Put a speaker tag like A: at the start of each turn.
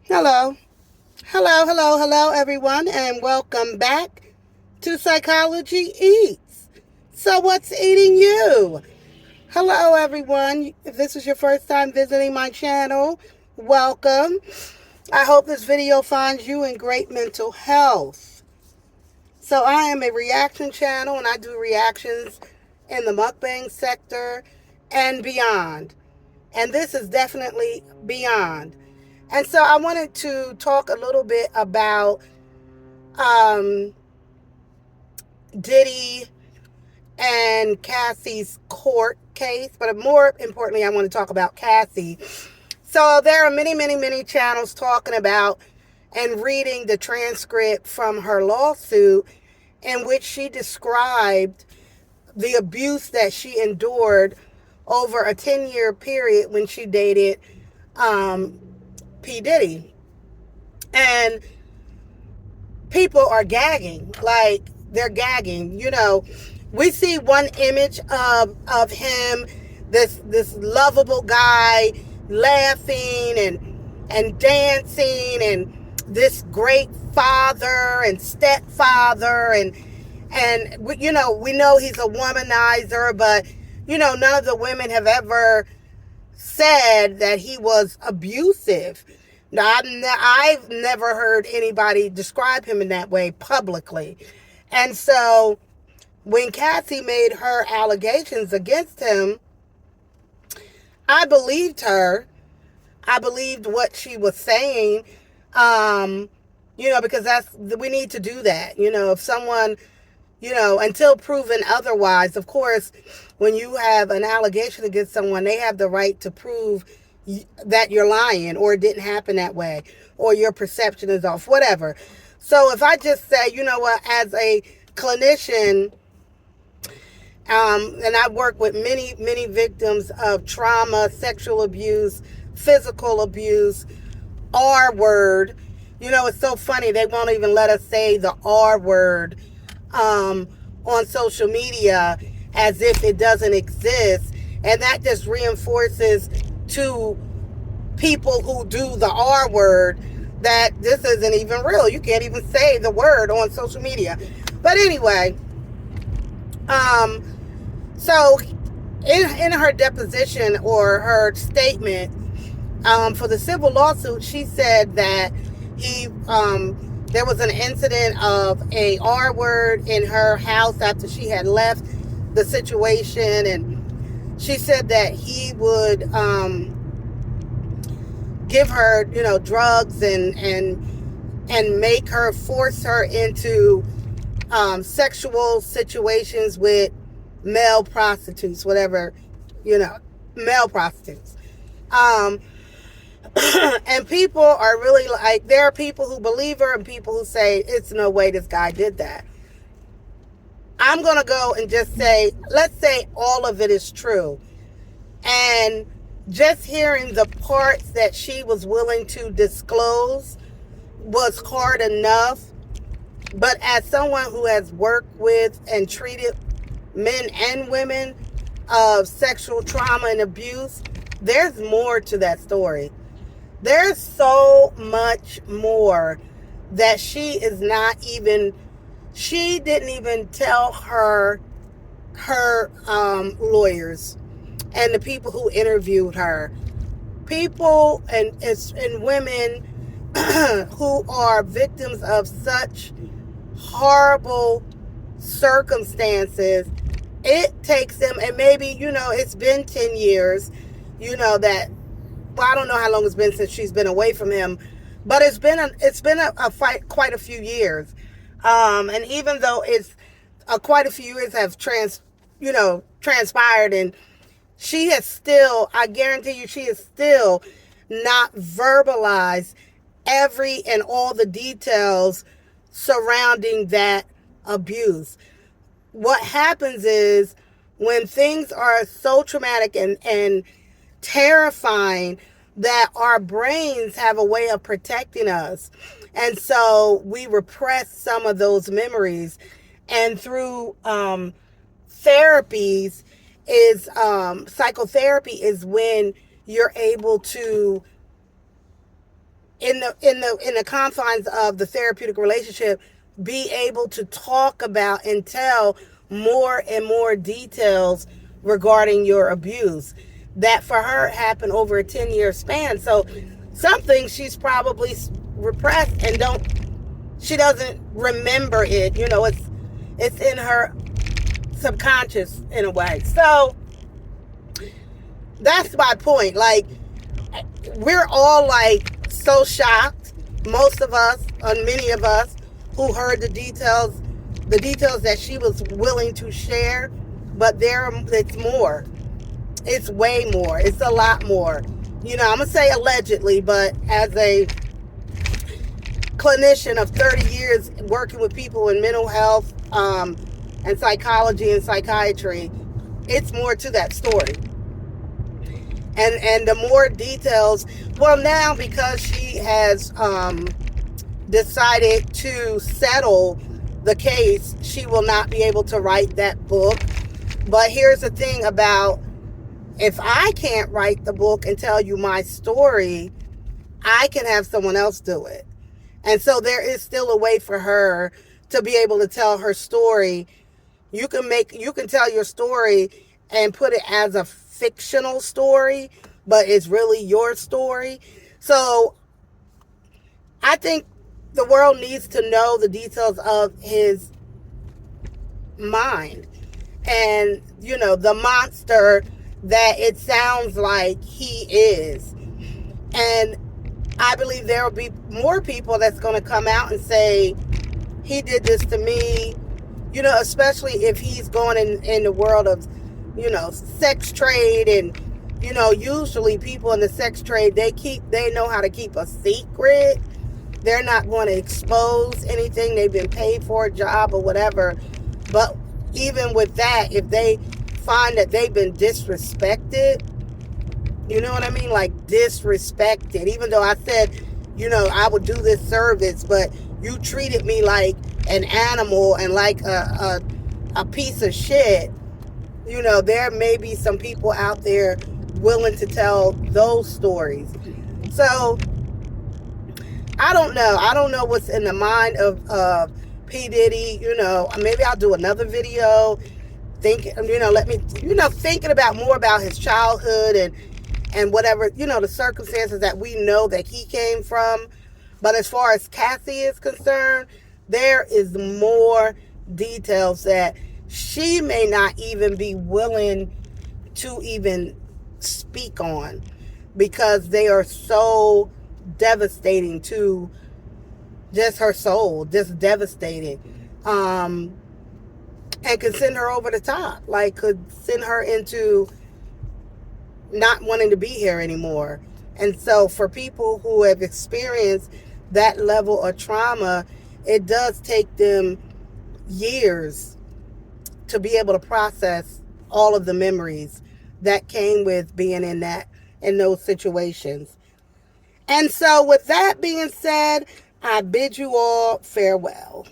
A: Hello. Hello, everyone, and welcome back to Psychology Eats. So, what's eating you? Hello, everyone. If this is your first time visiting my channel, welcome. I hope this video finds you in great mental health. So, I am a reaction channel and I do reactions in the mukbang sector and beyond. And this is definitely beyond. And so I wanted to talk a little bit about um, Diddy and Cassie's court case, but more importantly, I want to talk about Cassie. So there are many channels talking about and reading the transcript from her lawsuit in which she described the abuse that she endured over a 10-year period when she dated um, P. Diddy. And people are gagging, like they're gagging. We see one image of him, this lovable guy, laughing and dancing, and this great father and stepfather, and we know he's a womanizer, but none of the women have ever said that he was abusive. Now, I've never heard anybody describe him in that way publicly. And so when Cassie made her allegations against him, I believed her. I believed what she was saying, because we need to do that. If someone, until proven otherwise, of course, when you have an allegation against someone, they have the right to prove that you're lying or it didn't happen that way or your perception is off, whatever. So if I just say, as a clinician, and I work with many victims of trauma, sexual abuse, physical abuse, R word. It's so funny. They won't even let us say the R word on social media as if it doesn't exist. And that just reinforces to people who do the R word that this isn't even real. You can't even say the word on social media. But anyway, so in her deposition or her statement for the civil lawsuit, she said that there was an incident of a R word in her house after she had left the situation, and she said that he would give her, drugs and make her, force her into sexual situations with male prostitutes, whatever, male prostitutes. And people are really like, there are people who believe her and people who say, it's no way this guy did that. I'm going to go and just say, let's say all of it is true. And just hearing the parts that she was willing to disclose was hard enough. But as someone who has worked with and treated men and women of sexual trauma and abuse, there's more to that story. There's so much more that she didn't even tell her lawyers and the people who interviewed her. People and women who are victims of such horrible circumstances, it takes them, and maybe, it's been 10 years, that, well, I don't know how long it's been since she's been away from him, but it's been a fight, quite a few years. And even though it's quite a few years have transpired, and she has still, I guarantee you, she has still not verbalized every and all the details surrounding that abuse. What happens is when things are so traumatic and terrifying that our brains have a way of protecting us. And so we repress some of those memories. And through therapies psychotherapy is when you're able to in the confines of the therapeutic relationship, be able to talk about and tell more and more details regarding your abuse. That for her happened over a 10-year span. So something she's probably repressed and she doesn't remember it. It's in her subconscious in a way. So that's my point. Like, we're all like so shocked, most of us, and many of us, who heard the details that she was willing to share. But it's more. It's way more. It's a lot more. I'm gonna say allegedly, but as a clinician of 30 years working with people in mental health, and psychology and psychiatry, it's more to that story. And the more details, well, now because she has decided to settle the case, she will not be able to write that book. But here's the thing about, if I can't write the book and tell you my story, I can have someone else do it. And so there is still a way for her to be able to tell her story. You can tell your story and put it as a fictional story, but it's really your story. So I think the world needs to know the details of his mind and, the monster that it sounds like he is. And I believe there will be more people that's going to come out and say, he did this to me, especially if he's going in the world of, sex trade. And, usually people in the sex trade, they know how to keep a secret. They're not going to expose anything. They've been paid for a job or whatever. But even with that, if they find that they've been disrespected, you know what I mean? Like, disrespected. Even though I said, I would do this service, but you treated me like an animal and like a piece of shit. There may be some people out there willing to tell those stories. So, I don't know. I don't know what's in the mind of P. Diddy. Maybe I'll do another video thinking about more about his childhood and whatever, the circumstances that we know that he came from. But as far as Cassie is concerned, there is more details that she may not even be willing to even speak on, because they are so devastating to just her soul, just devastating. And could send her over the top, like could send her into not wanting to be here anymore. And so for people who have experienced that level of trauma, it does take them years to be able to process all of the memories that came with being in those situations. And so with that being said, I bid you all farewell.